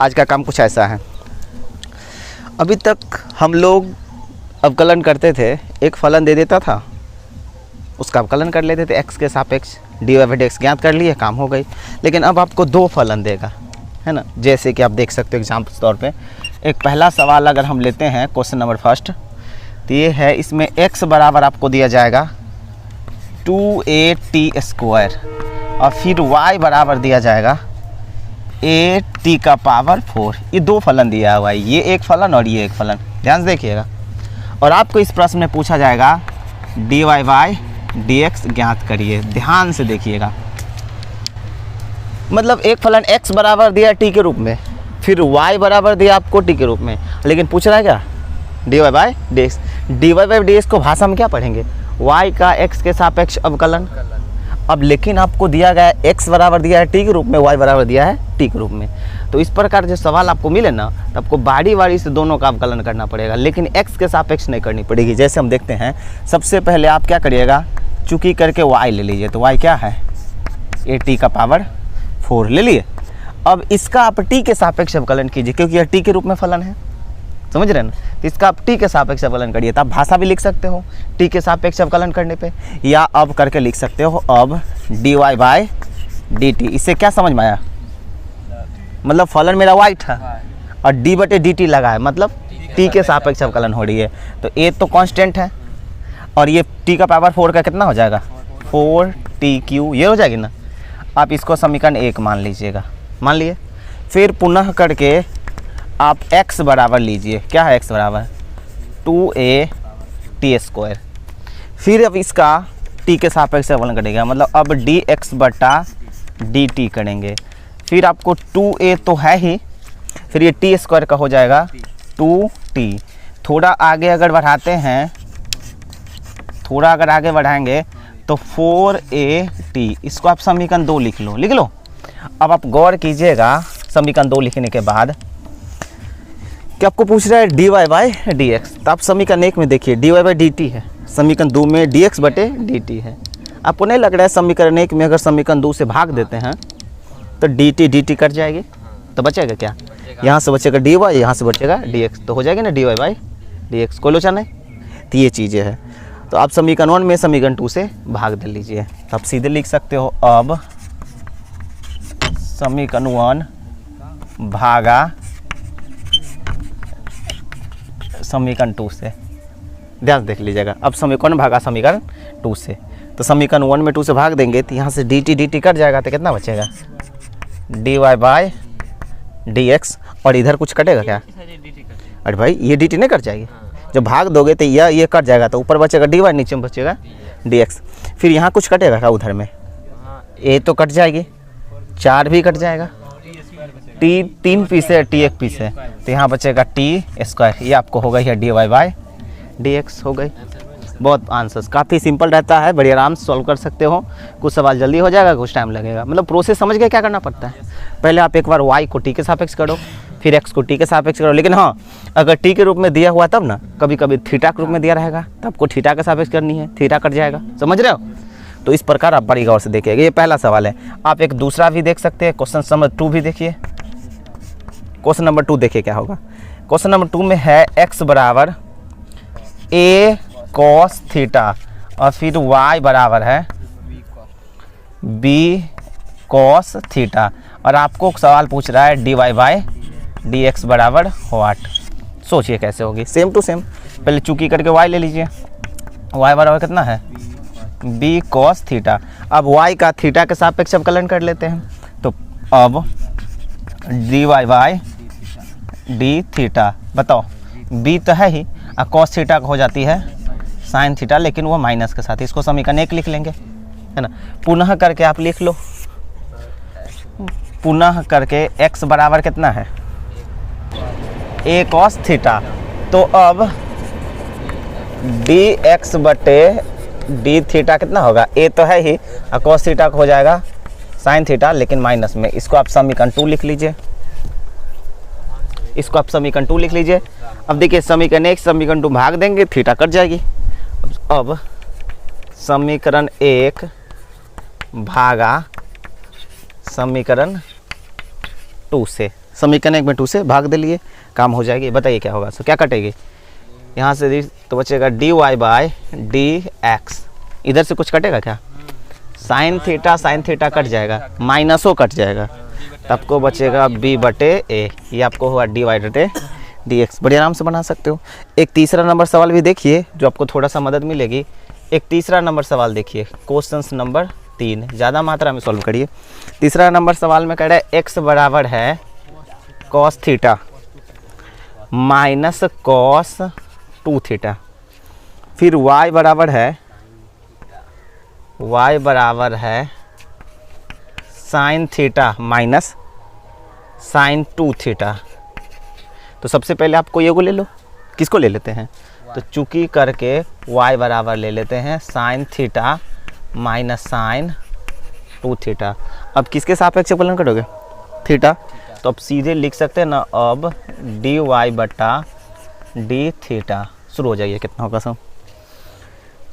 आज का काम कुछ ऐसा है। अभी तक हम लोग अवकलन करते थे, एक फलन दे देता था, उसका अवकलन कर लेते थे x के सापेक्ष, dy/dx ज्ञात कर लिए, काम हो गई। लेकिन अब आपको दो फलन देगा, है ना। जैसे कि आप देख सकते हो एग्जाम्पल तौर पे, एक पहला सवाल अगर हम लेते हैं क्वेश्चन नंबर फर्स्ट, तो ये है, इसमें x बराबर आपको दिया जाएगा 2at² और फिर y बराबर दिया जाएगा at⁴। ये दो फलन दिया हुआ है, ये एक फलन और ये एक फलन, ध्यान से देखिएगा। और आपको इस प्रश्न में पूछा जाएगा dy/dx ज्ञात करिए, ध्यान से देखिएगा। मतलब एक फलन x बराबर दिया t के रूप में, फिर y बराबर दिया आपको t के रूप में, लेकिन पूछ रहा है क्या dy/dx। dy/dx को भाषा में क्या पढ़ेंगे, y का x के सापेक्ष अवकलन। अब लेकिन आपको दिया गया है x बराबर दिया है t के रूप में, y बराबर दिया है t के रूप में। तो इस प्रकार जो सवाल आपको मिले ना, तो आपको बारी बारी से दोनों का अवकलन करना पड़ेगा, लेकिन x के सापेक्ष नहीं करनी पड़ेगी। जैसे हम देखते हैं, सबसे पहले आप क्या करिएगा, चूंकि करके y ले लीजिए, तो y क्या है at⁴ ले लिए। अब इसका आप t के सापेक्ष अवकलन कीजिए, क्योंकि यह t के रूप में फलन है, समझ रहे हैं ना। तो इसका आप t के सापेक्ष अवकलन करिए, तो आप भाषा भी लिख सकते हो t के सापेक्ष अवकलन करने पे, या अब करके लिख सकते हो अब dy/dt। इससे क्या समझ में आया, मतलब फलन मेरा y था और d/dt लगा है, मतलब t के सापेक्ष अवकलन हो रही है। तो a तो कांस्टेंट है और ये t⁴ का कितना हो जाएगा 4t³, ये हो जाएगी ना। आप इसको समीकरण 1 मान लीजिएगा, मान लिए। फिर पुनः करके आप x बराबर लीजिए, क्या है x बराबर 2at²। फिर अब इसका t के सापेक्ष अवकलन करेगा, मतलब अब dx/dt करेंगे। फिर आपको 2a तो है ही, फिर ये t² का हो जाएगा 2t। थोड़ा आगे अगर बढ़ाते हैं, थोड़ा अगर आगे बढ़ाएंगे तो 4at, इसको आप समीकरण 2 लिख लो, लिख लो। अब आप गौर कीजिएगा, समीकरण 2 लिखने के बाद कि आपको पूछ रहा है dy/dx, तो आप समीकरण 1 में देखिए dy/dt है, समीकरण 2 में dx/dt है। आपको नहीं लग रहा है समीकरण 1 में अगर समीकरण 2 से भाग देते हैं तो dt कट जाएगी, तो बचेगा क्या, यहाँ से बचेगा dy, यहाँ से बचेगा dx, तो हो जाएगी ना dy/dx, कोई लोचा नहीं। तो ये चीज़ें हैं। तो आप समीकरण 1 में समीकरण 2 से भाग दे लीजिए, तो आप सीधे लिख सकते हो अब समीकरण 1 भागा समीकरण 2 से, ध्यान देख लीजिएगा। अब समीकरण भागा समीकरण 2 से, तो समीकरण 1 में 2 से भाग देंगे तो यहाँ से dt कट जाएगा, तो कितना बचेगा dy/dx। और इधर कुछ कटेगा क्या, अरे भाई ये dt नहीं कट जाएगी, जब भाग दोगे तो ये कट जाएगा, तो ऊपर बचेगा dy, नीचे में बचेगा dx। फिर यहाँ कुछ कटेगा क्या, उधर में a तो कट जाएगी, 4 भी कट जाएगा, t 3 पीस है, t 1 पीस है, तो यहाँ बचेगा t²। ये आपको हो गई है dy/dx हो गई। बहुत आंसर्स काफ़ी सिंपल रहता है, बड़ी आराम से सॉल्व कर सकते हो। कुछ सवाल जल्दी हो जाएगा, कुछ टाइम लगेगा, मतलब प्रोसेस समझ के क्या करना पड़ता है। पहले आप एक बार y को t के सापेक्ष करो, फिर x को t के सापेक्ष करो। लेकिन हाँ, अगर t के रूप में दिया हुआ तब ना, कभी कभी थीटा के रूप में दिया रहेगा, तो आपको थीटा के सापेक्ष करनी है, थीटा कट जाएगा, समझ रहे हो। तो इस प्रकार आप बड़ी गौर से देखिएगा। ये पहला सवाल है। आप एक दूसरा भी देख सकते हैं, क्वेश्चन नंबर 2 भी देखिए। क्वेश्चन नंबर 2 देखिए क्या होगा। क्वेश्चन नंबर 2 में है x बराबर a cos थीटा और फिर y बराबर है b cos थीटा, और आपको सवाल पूछ रहा है dy/dx बराबर व्हाट। सोचिए कैसे होगी, सेम टू सेम। पहले चूकी करके y ले लीजिए, y बराबर कितना है b cos थीटा। अब y का थीटा के सापेक्ष अवकलन कर लेते हैं, तो अब dy/d थीटा, बताओ b तो है ही, और cos थीटा हो जाती है sin थीटा, लेकिन वो माइनस के साथ, इसको समीकरण 1 लिख लेंगे, है ना। पुनः करके आप लिख लो, पुनः करके x बराबर कितना है a cos थीटा। तो अब dx/d थीटा कितना होगा, a तो है ही, और cos थीटा हो जाएगा sin थीटा, लेकिन माइनस में। इसको आप समीकरण 2 लिख लीजिए, इसको आप समीकरण 2 लिख लीजिए। अब देखिए समीकरण 1 समीकरण 2 भाग देंगे, थीटा कट जाएगी। अब समीकरण 1 भागा समीकरण 2 से, समीकरण 1 में 2 से भाग दे लिए, काम हो जाएगी। बताइए क्या होगा, तो क्या कटेगी यहाँ से तो बचेगा dy बाय dx। इधर से कुछ कटेगा क्या, साइन थीटा कट जाएगा, माइनस ओ कट जाएगा, तब को बचेगा b बटे ए। ये आपको हुआ dy बटे dx। बड़ी आराम से बना सकते हो। एक तीसरा नंबर सवाल भी देखिए जो आपको थोड़ा सा मदद मिलेगी। एक तीसरा नंबर सवाल देखिए, क्वेश्चन नंबर 3, ज़्यादा मात्रा में सॉल्व करिए। तीसरा नंबर सवाल में कह रहा है x बराबर है cos theta minus cos 2 theta, फिर y बराबर है sine theta minus sine 2 theta. तो सबसे पहले आपको ये को ले लो, किसको ले लेते हैं, तो चूंकि करके y बराबर ले लेते हैं sine theta minus sine 2 theta. अब किसके सापेक्ष फलन कटोगे, थीटा, तो अब सीधे लिख सकते हैं ना, अब dy बटा डी थीटा। शुरू हो जाइए, कितना होगा सब,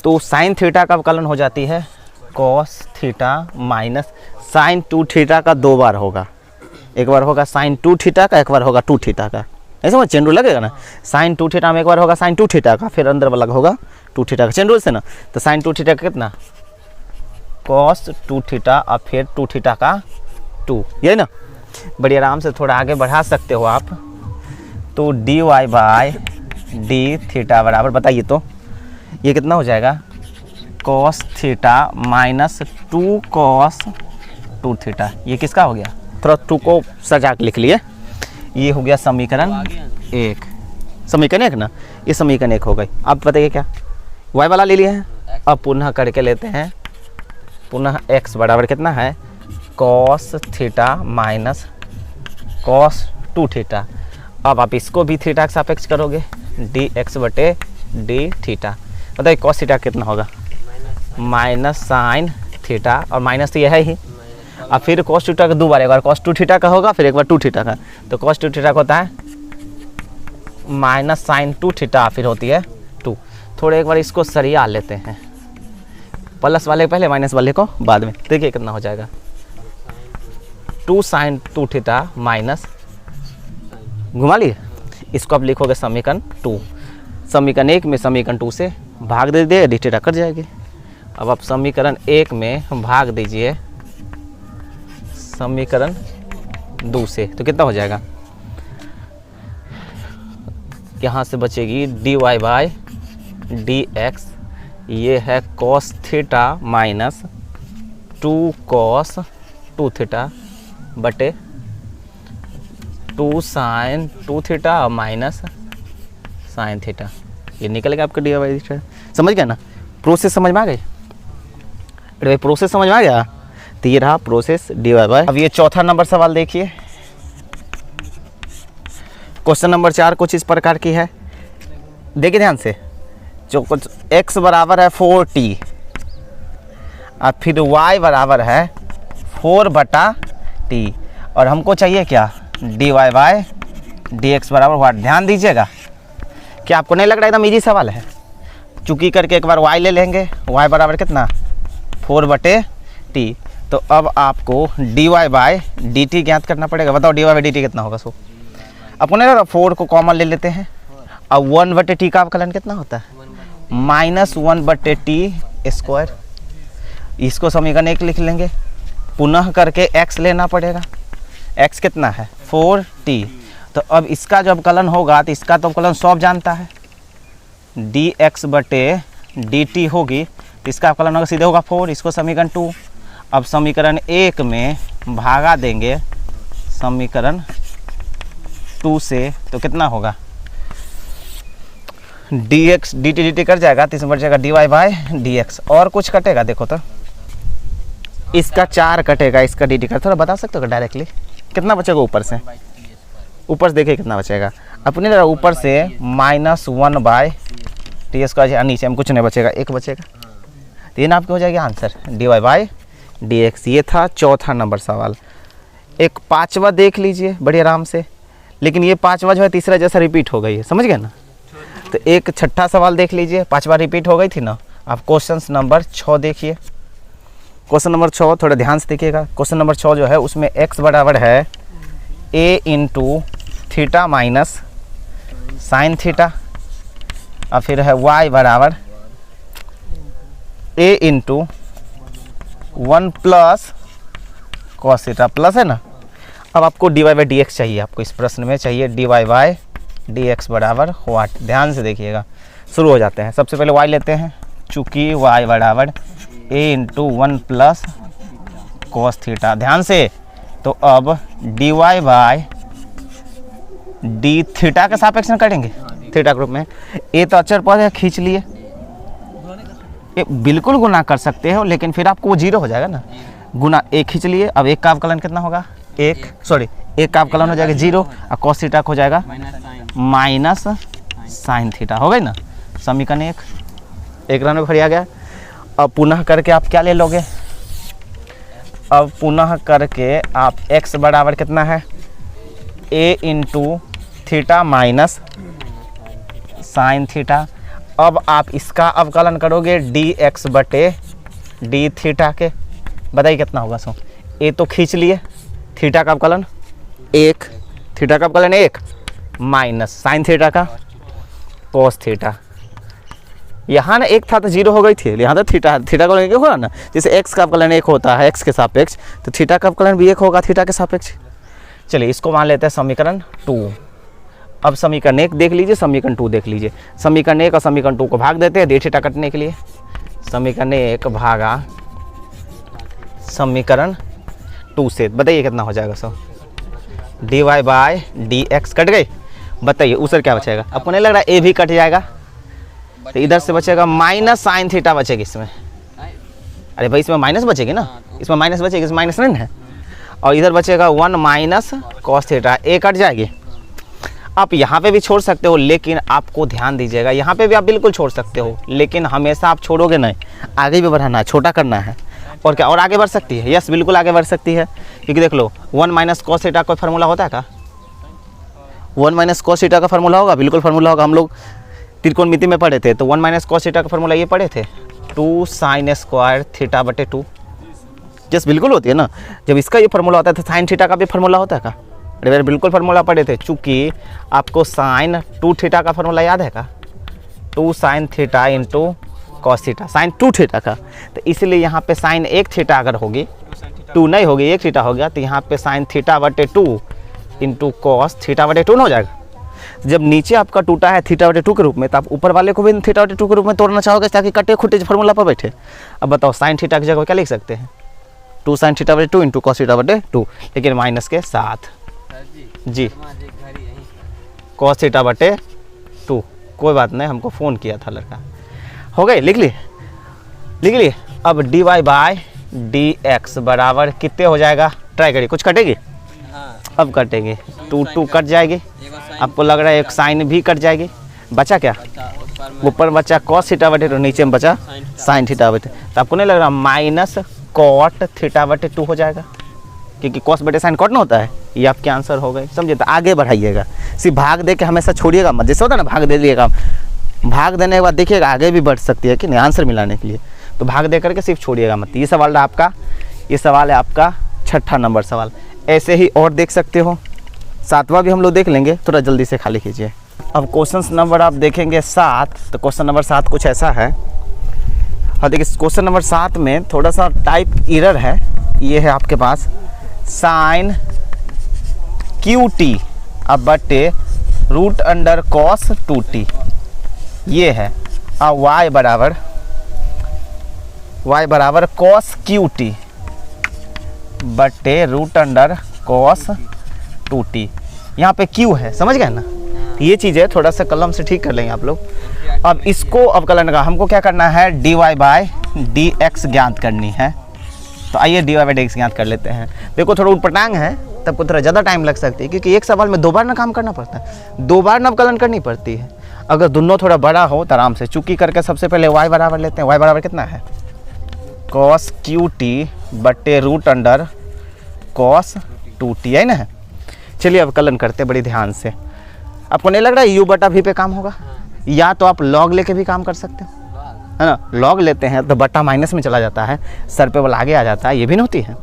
तो साइन थीटा का अवकलन हो जाती है cos theta minus sine 2 theta का 2 बार होगा, एक बार होगा साइन 2 थीटा का, एक बार होगा 2 थीटा का। ऐसे में चेंडू लगेगा ना, साइन 2 थीटा में एक बार होगा साइन 2 थीटा का, फिर अंदर वाला होगा 2 थीटा का, चेंडू से ना। तो साइन 2 थीटा का कितना, कॉस 2 थीटा और फिर 2 थीटा का 2, यही ना। बड़ी आराम से थोड़ा आगे बढ़ा सकते हो आप। तो dy बाय डी थीटा बराबर, बताइए तो ये कितना हो जाएगा, cos theta minus 2 cos 2 theta. ये किसका हो गया, थोड़ा 2 को सजा के लिख लिए, ये हो गया समीकरण 1। समीकरण 1 ना, ये समीकरण 1 हो गई। अब बताइए क्या, y वाला ले लिया है, अब पुनः करके लेते हैं, पुनः x बराबर कितना है, cos theta minus cos 2 theta. अब आप इसको भी थीटा के सापेक्ष करोगे, dx बटे डी थीटा। बताइए कॉस थीटा कितना होगा, माइनस साइन थीटा, और माइनस तो यह है ही। अब फिर कॉस 2 थीटा का 2 बार, एक बार कॉस 2 थीटा का होगा, फिर एक बार 2 थीटा का। तो कॉस 2 थीटा का होता है माइनस साइन 2 थीटा, फिर होती है 2। थोड़े एक बार इसको सरिया लेते हैं, प्लस वाले पहले माइनस वाले को बाद में। देखिए कितना हो जाएगा, 2 साइन 2 थीटा माइनस, घुमा लिए, इसको आप लिखोगे समीकरण 2। समीकरण 1 में समीकरण 2 से भाग दे दिए, डी थीटा कट जाएगी। अब आप समीकरण 1 में भाग दीजिए समीकरण 2 से, तो कितना हो जाएगा, यहाँ से बचेगी dy बाय dx, ये है cos theta minus 2 cos 2 theta बटे 2 sine 2 theta minus sine theta. ये निकल गया आपका डी बाई थीटा। समझ गया ना, प्रोसेस समझ में आ गई, अरे भाई प्रोसेस समझ में आ गया। तो ये रहा प्रोसेस डी वाई बाय। अब ये चौथा नंबर सवाल देखिए, क्वेश्चन नंबर 4 कुछ इस प्रकार की है, देखिए ध्यान से। जो कुछ x बराबर है 4t और फिर y बराबर है 4 बटा t, और हमको चाहिए क्या, dy बाय dx बराबर व्हाट। ध्यान दीजिएगा, क्या आपको नहीं लग रहा एकदम इजी सवाल है। चूंकि करके एक बार y ले लेंगे, y बराबर कितना 4 बटे t। तो अब आपको dy बाय dt ज्ञात करना पड़ेगा। बताओ dy बाय dt कितना होगा। सो आपको नहीं लग रहा, 4 को कॉमन ले लेते हैं। अब 1 बटे t का अवकलन कितना होता है, माइनस 1 बटे t स्क्वायर। इसको समीकरण 1 लिख लेंगे, पुनः करके x लेना पड़ेगा। x कितना है 4t। तो अब इसका जो अवकलन होगा, तो इसका तो अवकलन सब जानता है, dx बटे dt होगी, तो इसका अवकलन होगा सीधे होगा 4। इसको समीकरण 2। अब समीकरण 1 में भागा देंगे समीकरण 2 से, तो कितना होगा, dx dt कट जाएगा, तो इसमें बढ़ जाएगा dy बाय dx। और कुछ कटेगा, देखो तो इसका 4 कटेगा, इसका dt का थोड़ा बता सकते हो डायरेक्टली कितना बचेगा ऊपर से। ऊपर से देखिए कितना बचेगा, अपने ऊपर से -1 बाय टी स्क्वायर, नीचे में कुछ नहीं बचेगा, 1 बचेगा। तो ये ना आपकी हो जाएगी answer d Y by D x. ये था चौथा नंबर सवाल। एक पांचवा देख लीजिए बड़ी आराम से, लेकिन ये पांचवा जो है तीसरा जैसा रिपीट हो गई है, समझ गए ना। तो एक छठा सवाल देख लीजिए, पांचवा रिपीट हो गई थी ना। आप क्वेश्चन नंबर 6 देखिए, क्वेश्चन नंबर 6 थोड़ा ध्यान से देखिएगा। क्वेश्चन नंबर 6 जो है उसमें x बराबर है a into theta minus sine theta, और फिर है y बराबर a into 1 plus cos theta, plus है ना। अब आपको dy बाई डी एक्स चाहिए, आपको इस प्रश्न में चाहिए dy बाई डी एक्स बराबर व्हाट। ध्यान से देखिएगा, शुरू हो जाते हैं। सबसे पहले y लेते हैं, चूँकि y बराबर a into 1 plus cos theta. ध्यान से, तो अब dy बाई डी थीटा के सापेक्ष में करेंगे, थीटा ग्रुप में। ए तो अचर पद है, खींच लिए, ये बिल्कुल गुना कर सकते हो, लेकिन फिर आपको वो जीरो हो जाएगा ना। गुना एक खींच लिए, अब एक का अवकलन कितना होगा, एक का अवकलन हो जाएगा जीरो, और कॉस थीटा हो जाएगा माइनस साइन थीटा। हो गई ना समीकरण एक रन में भर आ गया। अब पुनः करके आप क्या ले लोगे, अब पुनः करके आप x बराबर कितना है, a into theta minus sine theta. अब आप इसका अवकलन करोगे डी एक्स बटे डी थीटा के, बताइए कितना होगा। सो ए तो खींच लिए, थीटा का अवकलन एक, थीटा का अवकलन एक, माइनस साइन थीटा का कोस थीटा। यहाँ ना एक था तो जीरो हो गई थी, यहाँ तो थीटा का अवकलन होगा ना। जैसे एक्स का अवकलन एक होता है एक्स के सापेक्ष, तो थीटा का अवकलन भी एक होगा थीटा के सापेक्ष। चलिए इसको मान लेते हैं समीकरण 2। अब समीकरण 1 देख लीजिए, समीकरण 2 देख लीजिए। समीकरण 1 और समीकरण 2 को भाग देते हैं डी थीटा कटने के लिए। समीकरण 1 भागा समीकरण 2 से, बताइए कितना हो जाएगा। So D Y by D X कट गई, बताइए उधर क्या बचेगा। आपको नहीं लग रहा है ए भी कट जाएगा, तो इधर से बचेगा माइनस साइन थीटा बचेगी इसमें। अरे भाई इसमें माइनस बचेगी ना, इसमें माइनस बचेगी, इसमें माइनस नहीं है। और इधर बचेगा 1 माइनस कॉस थीटा, ए कट जाएगी। आप यहाँ पे भी छोड़ सकते हो, लेकिन आपको ध्यान दीजिएगा, यहाँ पे भी आप बिल्कुल छोड़ सकते हो, लेकिन हमेशा आप छोड़ोगे नहीं, आगे भी बढ़ाना है, छोटा करना है। और क्या, और आगे बढ़ सकती है, यस बिल्कुल आगे बढ़ सकती है। क्योंकि देख लो 1 माइनस कॉस थीटा कोई फार्मूला होता है क्या, 1 माइनस कॉस थीटा का फार्मूला होगा, बिल्कुल फार्मूला होगा। हम लोग त्रिकोणमिति में पढ़े थे, तो 1 माइनस कॉस थीटा का फार्मूला ये पढ़े थे, 2 साइन स्क्वायर थीटा बटे 2। जस बिल्कुल होती है ना, जब इसका ये फार्मूला होता है तो साइन थीटा का भी फार्मूला होता है का। अरे मेरे बिल्कुल फार्मूला पढ़े थे, चूँकि आपको साइन 2 थीटा का फार्मूला याद है का, 2 sine theta into cos theta, sine 2 theta का। तो इसलिए यहाँ पे साइन 1 थीटा अगर होगी, 2 नहीं होगी 1 थीटा हो गया, तो यहाँ पे साइन थीटा बटे 2 इंटू कॉस थीटा बटे 2 ना हो जाएगा। जब नीचे आपका टूटा है थीटा बटे 2 के रूप में, तो आप ऊपर वाले को भी थीटा बटे 2 के रूप में तोड़ना चाहोगे, ताकि कटे खुटे फार्मूला पर बैठे। अब बताओ साइन थीटा की जगह क्या लिख सकते हैं, 2 साइन थीटा बटे 2 इंटू कॉस थीटा बटे 2, लेकिन माइनस के साथ जी, कॉस थीटा बटे 2। कोई बात नहीं, हमको फ़ोन किया था लड़का। हो गए, लिख लिए। अब d Y by D x बराबर कितने हो जाएगा, ट्राई करिए, कुछ कटेगी। अब कटेगी, 2 कट जाएगी। आपको लग रहा है एक साइन भी कट जाएगी, बचा क्या, ऊपर बचा कॉस थीटा बटे 2, नीचे में बचा साइन थीटा बटे। तो आपको नहीं लग रहा माइनस कॉट थीटा बटे 2 हो जाएगा, क्योंकि कॉस बटे साइन कॉट ना होता है। ये आपके आंसर हो गए, समझे। तो आगे बढ़ाइएगा, सिर्फ भाग दे के हमेशा छोड़िएगा मत। जैसे होता है ना भाग दे दिएगा, भाग देने के बाद देखिएगा आगे भी बढ़ सकती है कि नहीं आंसर मिलाने के लिए। तो भाग दे करके सिर्फ छोड़िएगा मत। ये सवाल है आपका, ये सवाल है आपका 6ठा नंबर सवाल। ऐसे ही और देख सकते हो, 7वां भी हम लोग देख लेंगे, थोड़ा जल्दी से खाली कीजिए। अब क्वेश्चन नंबर आप देखेंगे 7, तो क्वेश्चन नंबर 7 कुछ ऐसा है। हाँ देखिए, क्वेश्चन नंबर 7 में थोड़ा सा टाइप एरर है। ये है आपके पास साइन क्यू टी अब बटे रूट अंडर कॉस 2t, ये है। अब y बराबर कॉस क्यू टी बटे रूट अंडर कॉस 2t। यहाँ पे q है, समझ गए ना। ये चीज़ है, थोड़ा सा कलम से ठीक कर लेंगे आप लोग। अब इसको अवकलन का हमको क्या करना है, d Y by D x ज्ञात करनी है। तो आइए d Y by D x ज्ञात कर लेते हैं। देखो थोड़ा उटपटांग है, तब को थोड़ा ज़्यादा टाइम लग सकती है, क्योंकि एक सवाल में 2 बार ना काम करना पड़ता है, 2 बार ना अवकलन करनी पड़ती है। अगर दोनों थोड़ा बड़ा हो तो आराम से चुकी करके सबसे पहले y बराबर लेते हैं। y बराबर कितना है, कॉस क्यू टी बटे रूट अंडर कॉस 2t है ना। चलिए अवकलन करते बड़ी ध्यान से। आपको नहीं लग रहा है u बटा v पे काम होगा, या तो आप log लेके भी काम कर सकते हो, है ना। log लेते हैं तो बटा माइनस में चला जाता है, सर पे वाला आगे आ जाता है, ये भी नहीं होती है।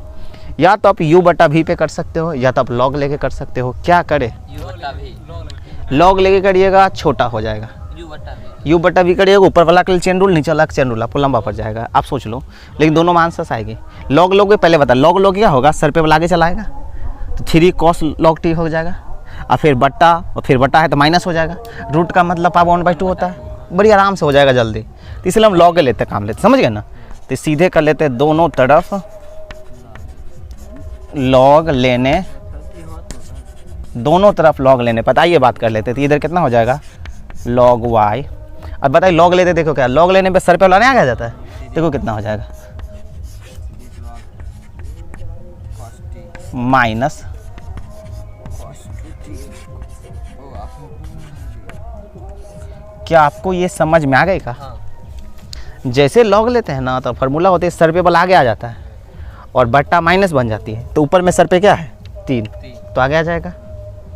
या तो आप u बटा v पे कर सकते हो या तो आप log लेके कर सकते हो। क्या करें? log लेके करिएगा छोटा हो जाएगा, u बटा v करिएगा ऊपर वाला के लिए चेन रूल, नीचे वाला का चेन रूल, आपको लंबा पड़ जाएगा। आप सोच लो, लेकिन दोनों में आंसर आएगी। log लोगे पहले बता, log क्या होगा, सर पे आगे चलाएगा तो 3 cos log t हो जाएगा, और फिर बट्टा, और फिर बट्टा है तो माइनस हो जाएगा। रूट का मतलब पावर 1/2 होता है, बड़ी आराम से हो जाएगा जल्दी। तो इसलिए हम log लेते काम लेते, समझ गए ना। तो सीधे कर लेते दोनों तरफ log लेने, दोनों तरफ log लेने, बताइए बात कर लेते। तो इधर कितना हो जाएगा log y। अब बताइए log लेते, देखो क्या log लेने पे सर पे वाला नहीं आ जाता है, देखो कितना हो जाएगा माइनस क्या आपको ये समझ में आ गई का? जैसे log लेते हैं ना तो फार्मूला होते है सर पे बल आगे आ जाता है और बट्टा माइनस बन जाती है, तो ऊपर में सर पे क्या है 3, तो आगे आ जाएगा,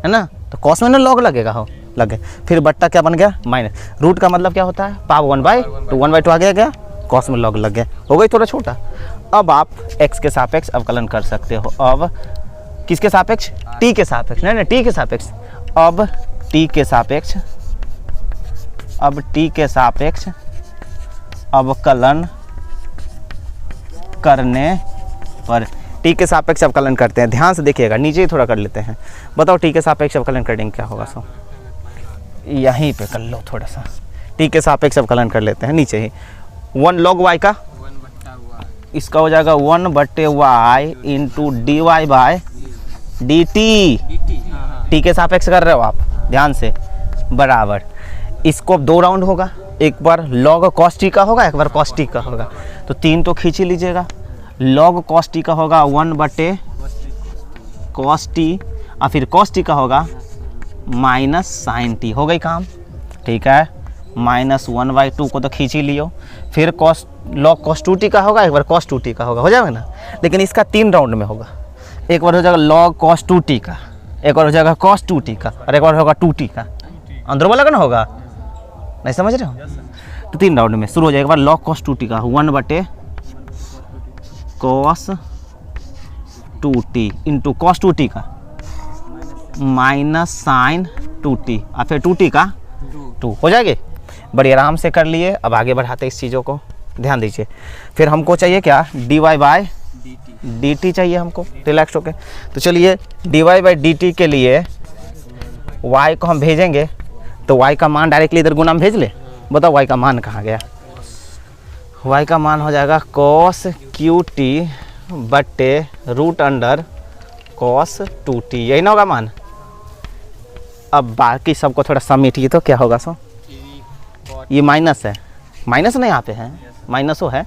है ना। तो कॉस में ना log लगेगा, हो लगे, फिर बट्टा क्या बन गया माइनस। रूट का मतलब क्या होता है पावर 1/2, 1/2 आ गया, कॉस में log लग गया, हो गई थोड़ा छोटा। अब आप x के सापेक्ष अवकलन कर सकते हो। अब किसके सापेक्ष? t के सापेक्ष, नहीं t के सापेक्ष। अब t के सापेक्ष, अब t के सापेक्ष अवकलन करने पर, t के सापेक्ष अवकलन करते हैं। ध्यान से देखिएगा, नीचे ही थोड़ा कर लेते हैं। बताओ t के सापेक्ष अवकलन करेंगे क्या होगा? सो यहीं पे कर लो थोड़ा सा, t के सापेक्ष अवकलन कर लेते हैं नीचे ही। 1 log y का, इसका हो जाएगा 1/y into dy by dt। t के सापेक्ष कर रहे हो आप, ध्यान से, बराबर। इसको 2 राउंड होगा, एक बार log cos t का होगा, एक बार cos t का होगा, तो 3 तो खींच ही लीजिएगा। log cos t का होगा 1/cos t, और फिर cos t का होगा माइनस sin t। हो गई काम, ठीक है। -1/2 को तो खींच ही लियो, फिर log cos 2t का होगा, एक बार cos 2t का होगा, हो जाएगा ना। लेकिन इसका 3 राउंड में होगा, एक बार हो जाएगा log cos 2t का, एक बार हो जाएगा cos 2t का, और एक बार होगा 2t का। अंदर वाला का ना होगा, नहीं समझ रहे हो? तो 3 राउंड में शुरू हो जाएगा। एक बार log cos 2t का 1/cos 2t into cos 2t का माइनस sin 2t, और फिर 2t का 2 हो जाएगी। बड़ी आराम से कर लिए। अब आगे बढ़ाते इस चीज़ों को, ध्यान दीजिए। फिर हमको चाहिए क्या? dy बाय dt चाहिए हमको, रिलैक्स होके। तो चलिए dy बाय dt के लिए y को हम भेजेंगे, तो y का मान डायरेक्टली इधर गुना में भेज ले। बताओ y का मान कहाँ गया? y का मान हो जाएगा cos qt बट्टे रूट अंडर cos 2t, यही ना होगा मान। अब बाकी सबको थोड़ा समेटिए तो क्या होगा? सो ये माइनस है, माइनस नहीं यहाँ पे है, माइनस हो है,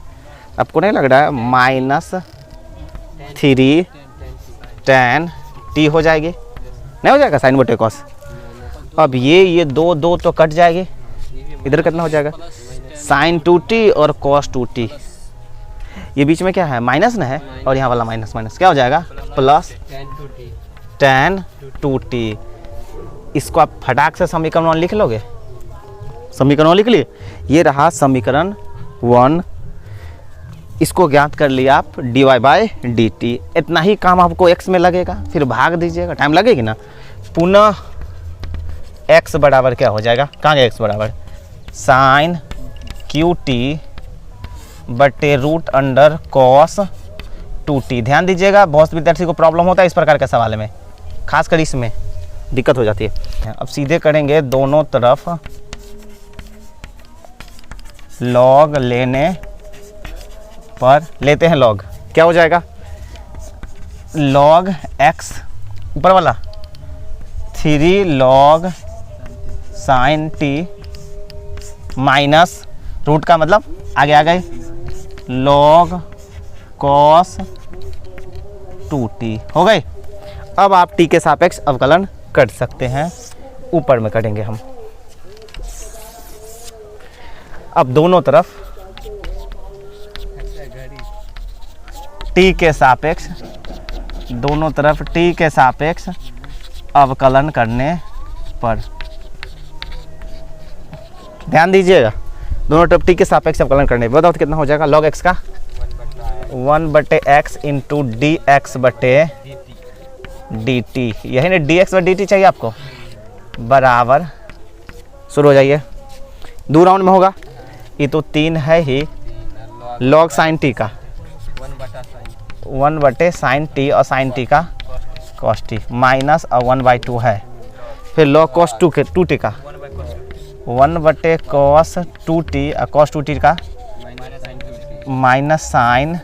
आपको नहीं लग रहा है? -3 tan t हो जाएगी, नहीं हो जाएगा साइन बटे कॉस। अब ये 2 तो कट जाएगी, इधर कितना हो जाएगा? sin 2t और cos 2t। ये बीच में क्या है? माइनस ना है, और यहाँ वाला माइनस माइनस क्या हो जाएगा? Plus tan 2t। इसको आप फटाक से समीकरण 1 लिख लोगे। समीकरण 1 लिख लिए, ये रहा समीकरण 1। इसको ज्ञात कर लिया आप dy बाय dt। इतना ही काम आपको x में लगेगा, फिर भाग दीजिएगा, टाइम लगेगी ना। पुनः x बराबर क्या हो जाएगा? कहाँ गया x बराबर? sin qt बटे रूट अंडर cos 2t। ध्यान दीजिएगा, बहुत विद्यार्थी को प्रॉब्लम होता है इस प्रकार के सवाल में, खासकर इसमें दिक्कत हो जाती है। अब सीधे करेंगे दोनों तरफ log लेने पर, लेते हैं log, क्या हो जाएगा? log x ऊपर वाला 3 log sin t minus root का मतलब आगे आ गए log cos 2t, हो गए। अब आप t के सापेक्ष अवकलन कर सकते हैं, ऊपर में करेंगे हम। अब दोनों तरफ t के सापेक्ष, दोनों तरफ t के सापेक्ष अवकलन करने पर, ध्यान दीजिएगा, दोनों तरफ t के सापेक्ष अवकलन करने पर। बताओ तो कितना हो जाएगा? log x का 1/x इंटू dx/dt, यही ना dx/dt चाहिए आपको, बराबर, शुरू हो जाइए, 2 राउंड में होगा, ये तो 3 है ही, log sin t का 1/sin t और sin t का cos t माइनस 1/2 है, फिर log cos 2t का 1/cos 2t और cos 2t का माइनस sin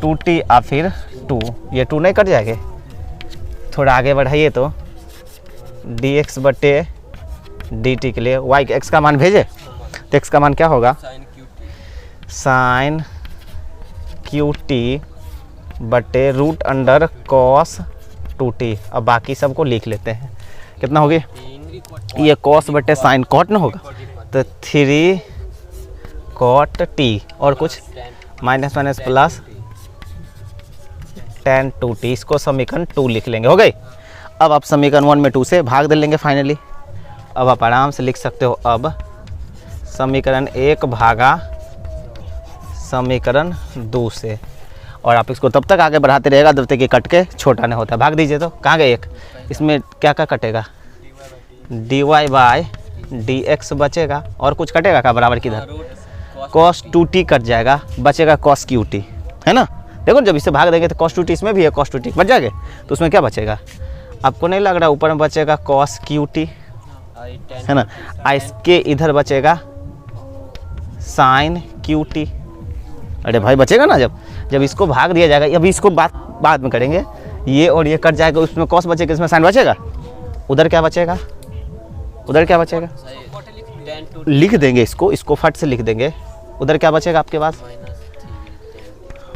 2t और फिर 2, ये 2 नहीं कट जाएंगे, थोड़ा आगे बढ़ाइए तो dx/dt के लिए y के x का मान भेजे तो x का मान क्या होगा, sin qt बटे √cos 2t। अब बाकी सबको लिख लेते हैं, कितना होगी, ये cos बटे sin cot ना होगा तो 3 cot t और कुछ minus minus plus tan 2t, इसको समीकरण 2 लिख लेंगे, हो गई। अब आप समीकरण 1 में 2 से भाग दे लेंगे फाइनली, अब आप आराम से लिख सकते हो, अब समीकरण 1 भागा समीकरण 2 से, और आप इसको तब तक आगे बढ़ाते रहेगा जब तक कि कट के छोटा नहीं होता। भाग दीजिए तो कहाँ गए 1, इसमें क्या क्या कटेगा, dy/dx बचेगा, और कुछ कटेगा क्या बराबर किधर, cos 2t कट जाएगा, बचेगा cos qt, है ना। देखो जब इसे भाग देंगे तो cos 2t इसमें भी है, cos 2t बच जाएगा, तो उसमें क्या बचेगा, आपको नहीं लग रहा, ऊपर में बचेगा cos qt, है ना, इसके इधर बचेगा sin qt। अरे भाई बचेगा ना, जब इसको भाग दिया जाएगा, अभी इसको बाद में करेंगे, ये और ये कट जाएगा, उसमें cos बचेगा, इसमें sin बचेगा, उधर क्या बचेगा, उधर क्या बचेगा, लिख देंगे इसको फट से लिख देंगे, उधर क्या बचेगा आपके पास,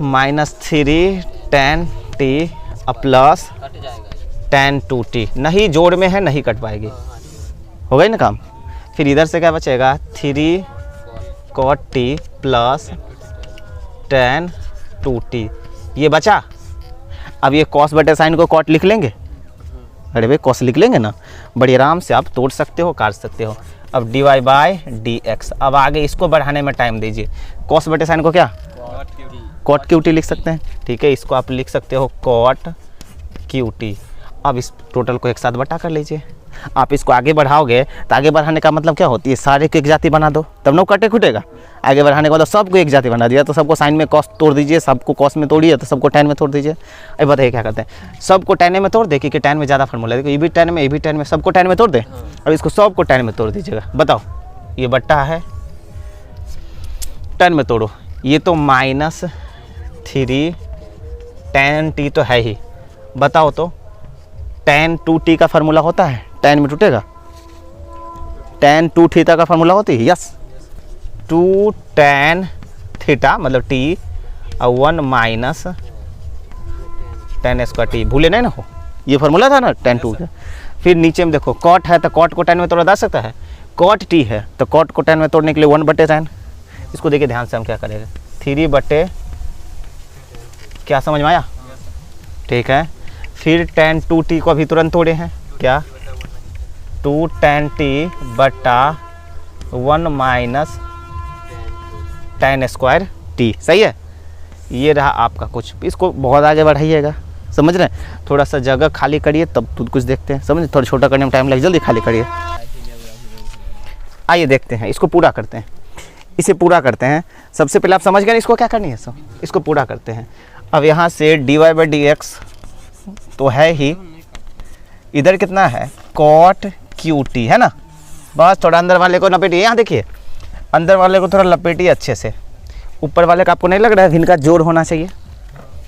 -3 tan t plus tan 2t, नहीं जोड़ में है, नहीं कट पाएगी, हो गई ना काम। फिर इधर से क्या बचेगा, 3 cot t plus tan 2t, ये बचा। अब ये cos बटे sin को cot लिख लेंगे, अरे भाई cos लिख लेंगे ना, बड़ी आराम से आप तोड़ सकते हो, काट सकते हो। अब dy/dx, अब आगे इसको बढ़ाने में टाइम दीजिए, cos बटे sin को क्या cot qt लिख सकते हैं, ठीक है, इसको आप लिख सकते हो cot qt। अब इस टोटल को एक साथ बटा कर लीजिए, आप इसको आगे बढ़ाओगे तो आगे बढ़ाने का मतलब क्या होती है, सारे को एक जाति बना दो, तब ना कटे खुटेगा। आगे बढ़ाने के बाद सबको एक जाति बना दिया तो सबको साइन में cos तोड़ दीजिए, सबको cos में तोड़िए तो सबको tan में तोड़ दीजिए। अब बताइए क्या करते हैं, सबको tan में तोड़ दे कि tan में ज़्यादा फार्मूला, देखो ये भी tan में, ये भी tan में, सबको tan में तोड़ दे। अब इसको सबको tan में तोड़ दीजिएगा, बताओ ये बट्टा है, tan में तोड़ो, ये तो -3 tan t तो है ही, बताओ तो tan 2t का फार्मूला होता है, tan में टूटेगा, tan 2 थीटा का फार्मूला होती है, यस, 2 tan थीटा मतलब t और 1 माइनस tan स्क्वायर t, भूले नहीं ना हो, ये फार्मूला था ना tan 2 का। फिर नीचे में देखो cot है तो cot को tan में तोड़ा जा सकता है, cot t है तो cot को tan में तोड़ने के लिए 1/tan, इसको देखिए ध्यान से हम क्या करेंगे, 3/, क्या समझ में आया, ठीक है। फिर tan 2t को अभी तुरंत तोड़े हैं, क्या 2 tan t बटा 1 माइनस tan स्क्वायर t, सही है। ये रहा आपका कुछ, इसको बहुत आगे बढ़ाइएगा, समझ रहे हैं, थोड़ा सा जगह खाली करिए तब कुछ देखते हैं, समझ, थोड़ा छोटा करने में टाइम लगे, जल्दी खाली करिए। आइए देखते हैं, इसको पूरा करते हैं, इसे पूरा करते हैं। सबसे पहले आप समझ गए इसको क्या करनी है, सब इसको पूरा करते हैं। अब यहाँ से dy/dx तो है ही, इधर कितना है cot qt, है ना, बस थोड़ा अंदर वाले को लपेटिए, यहाँ देखिए अंदर वाले को थोड़ा लपेटिए अच्छे से, ऊपर वाले का आपको नहीं लग रहा है इनका जोड़ होना चाहिए,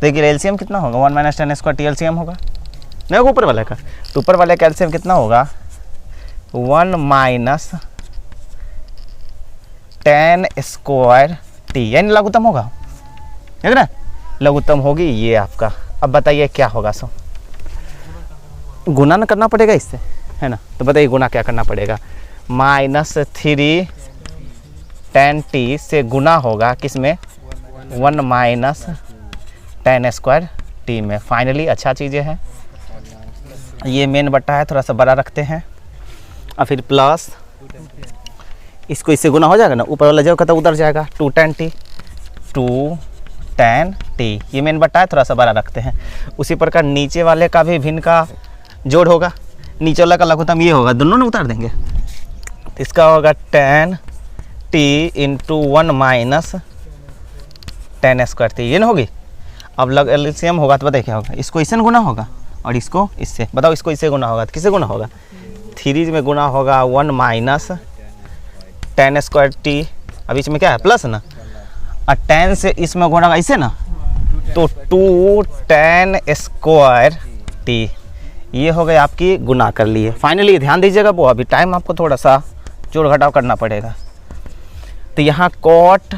देखिए एलसीएम कितना होगा, 1 minus tan square t LCM होगा, नहीं होगा ऊपर वाले का, तो ऊपर वाले का एलसीएम कितना होगा, 1 माइनस tan स्क्वायर t, यानी लघुत्तम होगा, है ना, लघुत्तम होगी ये आपका। अब बताइए क्या होगा, सो गुना न करना पड़ेगा इससे, है ना, तो बताइए गुना क्या करना पड़ेगा, -3 tan t से गुना होगा किस में, 1 माइनस tan स्क्वायर t में। फाइनली अच्छा चीज़ें हैं, ये मेन बट्टा है, थोड़ा सा बड़ा रखते हैं, और फिर प्लस इसको इससे गुना हो जाएगा ना, ऊपर वाला जो कहता उधर जाएगा, 2 tan t, 2 टेन टी, ये मेन बट्टा है, थोड़ा सा बड़ा रखते हैं। उसी प्रकार नीचे वाले का भी भिन्न का जोड़ होगा, नीचे वाला का लघुत्तम ये होगा, दोनों ने उतार देंगे। तो इसका होगा ten T into 1 minus ten square T, ये ना होगी। अब लग एलसीएम होगा तो बताइए क्या होगा, इसको इससे गुना होगा और इसको इससे, बताओ इसको इससे गुना होगा तो किससे गुना होगा, 3 में गुना होगा 1 माइनस टेन स्क्वायर टी, अब इसमें क्या है प्लस ना, और 10 से इसमें गुना होगा इससे ना, तो 2 टेन स्क्वायर टी, ये हो गए आपकी गुना कर लिए। फाइनली ध्यान दीजिएगा वो अभी टाइम आपको थोड़ा सा जोड़ घटाव करना पड़ेगा। तो यहाँ कॉट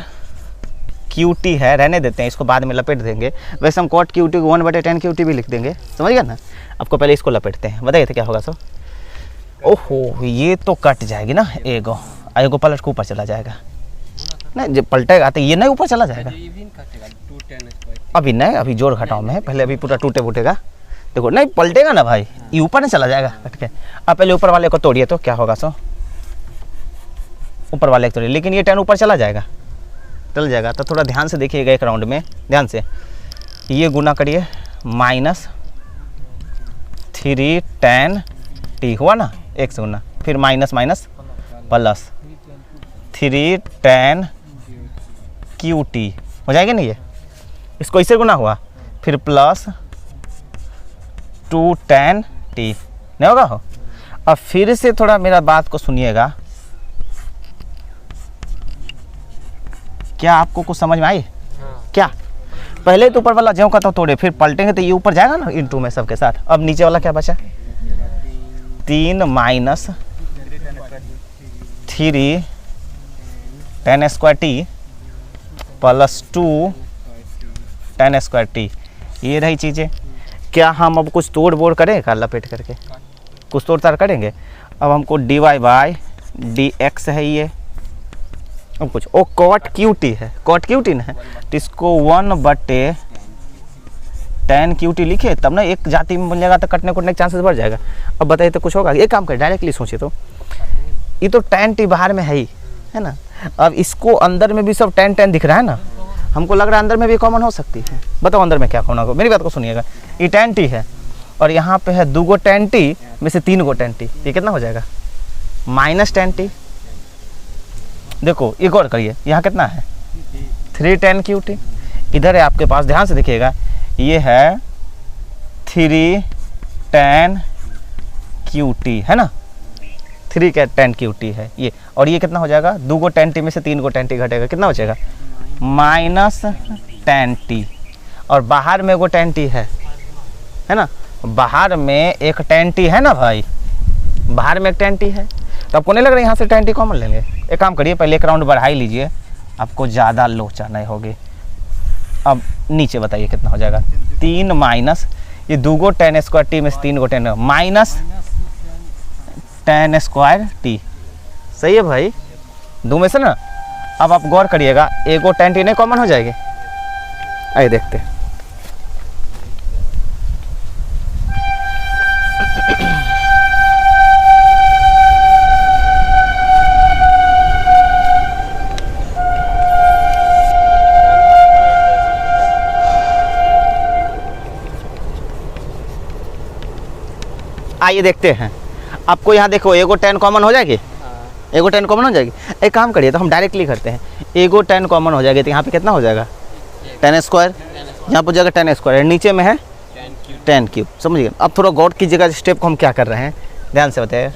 क्यू टी है, रहने देते हैं, इसको बाद में लपेट देंगे। वैसे हम कॉट क्यू टी को 1/10 क्यू टी भी लिख देंगे, समझ गया ना। आपको पहले इसको लपेटते हैं, बताइए तो क्या होगा। सो ओहो ये तो कट जाएगी ना, एगो पलट के ऊपर चला जाएगा, नहीं जब पलटेगा तो ये नहीं ऊपर चला जाएगा, अभी नहीं, अभी जोड़ घटाव में है, पहले अभी पूरा टूटे फूटेगा। देखो नहीं पलटेगा ना भाई, ये ऊपर नहीं चला जाएगा कट के। अब पहले ऊपर वाले को तोड़िए तो क्या होगा। सो ऊपर वाले को तोड़िए, लेकिन ये 10 ऊपर चला जाएगा, चल जाएगा। तो थोड़ा ध्यान से देखिएगा एक राउंड में, ध्यान से। ये गुना करिए, माइनस 3 10 टी हुआ ना, एक से गुना, फिर minus minus plus 3 10 Q T हो जाएगा नहीं, ये इसको इससे गुना हुआ, फिर प्लस 2 10 टी नहीं होगा हो। अब फिर से थोड़ा मेरा बात को सुनिएगा, क्या आपको कुछ समझ में आई? क्या पहले तो ऊपर वाला ज्यों का तो तोड़े, फिर पलटेंगे तो ये ऊपर जाएगा ना इंटू में सबके साथ। अब नीचे वाला क्या बचा, 3 minus 3 10 square T plus 2 10 square T, ये रही चीज़ें। क्या हम अब कुछ तोड़ बोड़ करें का लपेट करके, कुछ तोड़ ताड़ करेंगे। अब हमको dy बाई डी एक्स है ये, अब कुछ ओ कॉट क्यू टी है, कॉट क्यू टी ना है, तो इसको 1/10 क्यू टी लिखे, तब ना एक जाति में बन जाएगा, तो कटने कुटने के चांसेस बढ़ जाएगा। अब बताइए तो कुछ होगा, एक काम करें डायरेक्टली सोचिए तो, ये तो 10 टी बाहर में है ही है ना, अब इसको अंदर में भी सब 10 10 दिख रहा है ना, हमको लग रहा है अंदर में भी कॉमन हो सकती है। बताओ अंदर में क्या कॉमन होगा, मेरी बात को सुनिएगा। ये 10 टी है और यहाँ पे है 2 गो 10 टी में से 3 गो 10 टी, ये कितना हो जाएगा, माइनस 10 टी। देखो एक और करिए, यहाँ कितना है 3 10 क्यू टी, इधर है आपके पास, ध्यान से देखिएगा, ये है 3 10 क्यू टी है ना, 3 10 क्यू टी है ये, और ये कितना हो जाएगा, 2 गो 10 टी में से 3 गो 10 टी घटेगा, कितना हो जाएगा माइनस 10 टी, और बाहर में एगो 10 टी है ना, बाहर में एक 10 टी है ना भाई, बाहर में एक 10 टी है, तो आपको नहीं लग रहा है यहाँ से 10 टी कॉमन लेंगे। एक काम करिए, पहले एक राउंड बढ़ा ही लीजिए, आपको ज़्यादा लोचा नहीं होगी। अब नीचे बताइए कितना हो जाएगा, 3 माइनस ये 2 गो 10 स्क्वायर टी में से 3 गो 10 माइनस 10 स्क्वायर टी, सही है भाई, 2 में से ना। अब आप गौर करिएगा, एगो 10 टी नहीं कॉमन हो जाएगी, आइए देखते हैं। आइए देखते हैं, आपको यहाँ देखो एगो 10 कॉमन हो जाएगी, एगो 10 कॉमन हो जाएगी। एक काम करिए तो हम डायरेक्टली करते हैं, एगो 10 कॉमन हो जाएगी तो यहाँ पे कितना हो जाएगा 10 स्क्वायर, यहाँ पर जाएगा 10 स्क्वायर, नीचे में है 10 क्यूब, समझिए। अब थोड़ा गौर कीजिएगा स्टेप को हम क्या कर रहे हैं, ध्यान से बताइए।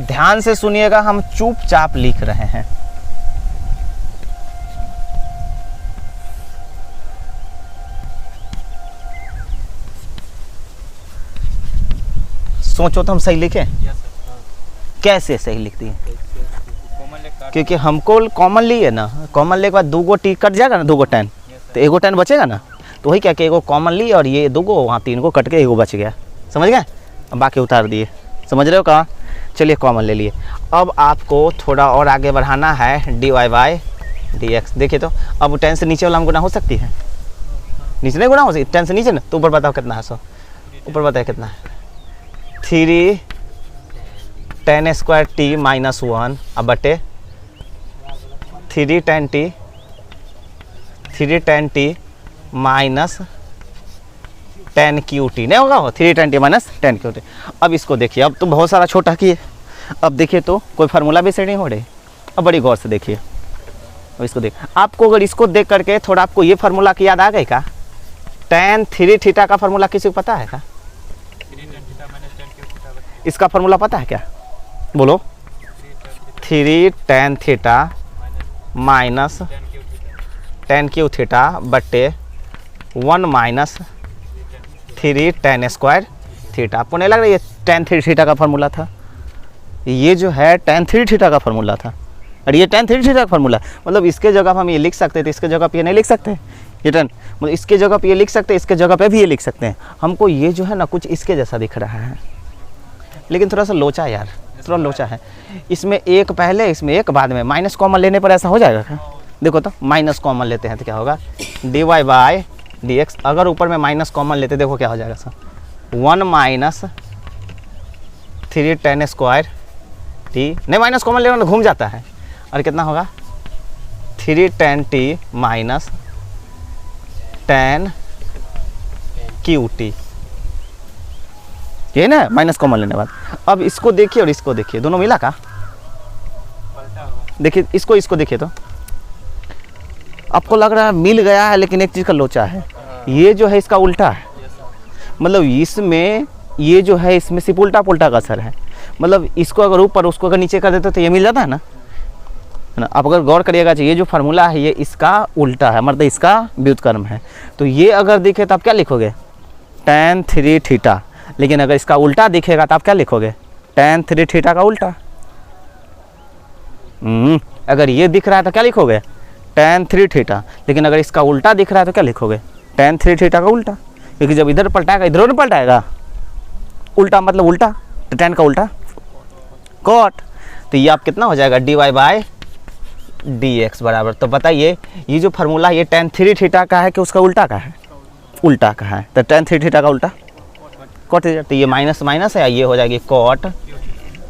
ध्यान से सुनिएगा, हम चुपचाप लिख रहे हैं। सोचो तो हम सही लिखें, कैसे सही लिखती हैं, क्योंकि हमको कॉमन लिए ना, कॉमन लेके बाद 2 गो टी कट जाएगा ना, 2 गो 10 तो एगो 10 बचेगा ना, तो वही क्या कि एगो कॉमन ली और ये 2 गो वहाँ 3 गो कट के एगो बच गया, समझ गए। अब बाकी उतार दिए, समझ रहे हो कहाँ, चलिए कॉमन ले लिए। अब आपको थोड़ा और आगे बढ़ाना है, dy बाई डी एक्स। देखिए तो अब 10 से नीचे वाला हम गुना हो सकती है, नीचे नहीं गुना हो सकती, 10 से नीचे ना, तो ऊपर बताओ कितना है, सो ऊपर बताए कितना है, 3 10 स्क्वायर टी माइनस 1 अब बटे 3 tan t माइनस 10 QT नहीं होगा वो 3 tan t माइनस 10 QT। अब इसको देखिए, अब तो बहुत सारा छोटा किए, अब देखिए तो कोई फार्मूला भी सेट नहीं हो रही। अब बड़ी गौर से देखिए, अब इसको देख, आपको अगर इसको देख करके थोड़ा आपको ये फार्मूला की याद आ गई का? tan 3 थीटा का फार्मूला किसी को पता है क्या? इसका फार्मूला पता है क्या? बोलो। 3 tan theta minus 10 Q theta बट्टे 1 माइनस 3 tan स्क्वायर थीटा। आपको नहीं लग रहा ये tan 3 थीटा का फार्मूला था? ये जो है tan 3 थीटा का फार्मूला था, और ये tan 3 थीटा का फार्मूला, मतलब इसके जगह पर हम ये लिख सकते थे, इसके जगह पे ये नहीं लिख सकते। ये tan मतलब इसके जगह पे ये लिख सकते हैं, इसके जगह पे भी ये लिख सकते हैं। हमको ये जो है ना कुछ इसके जैसा दिख रहा है, लेकिन थोड़ा सा लोचा यार, थोड़ा लोचा है। इसमें एक पहले, इसमें एक बाद में, माइनस कॉमन लेने पर ऐसा हो जाएगा क्या? देखो तो माइनस कॉमन लेते हैं तो क्या होगा? dy/dx। अगर ऊपर में माइनस कॉमन लेते देखो क्या हो जाएगा sir? 1 minus 3 tan square t, नहीं माइनस कॉमन लेना तो घूम जाता है, और कितना होगा? 3 tan t माइनस 10 QT, ये ना माइनस कॉमन लेने बाद। अब इसको देखिए और इसको देखिए, दोनों मिला का? देखिए इसको देखिए तो आपको लग रहा है मिल गया है, लेकिन एक चीज़ का लोचा है, ये जो है इसका उल्टा है। मतलब इसमें ये जो है इसमें सिर्फ उल्टा पुल्टा का असर है। मतलब इसको अगर ऊपर उसको अगर नीचे कर देते तो ये मिल जाता है ना। आप अगर गौर करिएगा, ये जो फार्मूला है ये इसका उल्टा है, मतलब इसका व्युत्क्रम है। तो ये अगर दिखे तो आप क्या लिखोगे? tan 3 theta. लेकिन अगर इसका उल्टा दिखेगा तो आप क्या लिखोगे? tan 3 थीटा का उल्टा। अगर ये दिख रहा है तो क्या लिखोगे? tan 3 theta. लेकिन अगर इसका उल्टा दिख रहा है तो क्या लिखोगे? tan 3 थीटा का उल्टा। क्योंकि जब इधर पलटाएगा इधर नहीं पलटाएगा, उल्टा मतलब उल्टा, तो tan का उल्टा cot। तो ये आप कितना हो जाएगा? dy/dx बराबर। तो बताइए ये जो फार्मूला ये tan 3 थीटा का है कि उसका उल्टा का है? उल्टा का है। तो tan 3 थीटा का उल्टा cot थीटा। तो ये माइनस माइनस है, ये हो जाएगी cot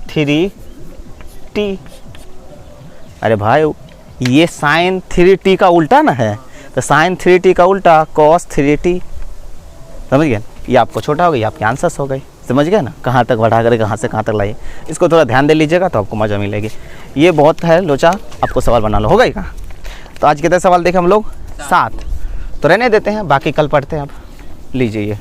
3t। अरे भाई ये sin 3t का उल्टा ना है, तो sin 3t का उल्टा cos 3t। समझ गए? ये आपको छोटा हो गया, आपके आंसर्स हो गए। समझ गए ना? कहाँ तक बढ़ा कर कहाँ से कहाँ तक लाइए, इसको थोड़ा ध्यान दे लीजिएगा तो आपको मज़ा मिलेगी। ये बहुत है लोचा, आपको सवाल बना लो, होगा ही कहाँ। तो आज कितने सवाल देखे हम लोग? 7। तो रहने देते हैं, बाकी कल पढ़ते हैं। अब लीजिए ये।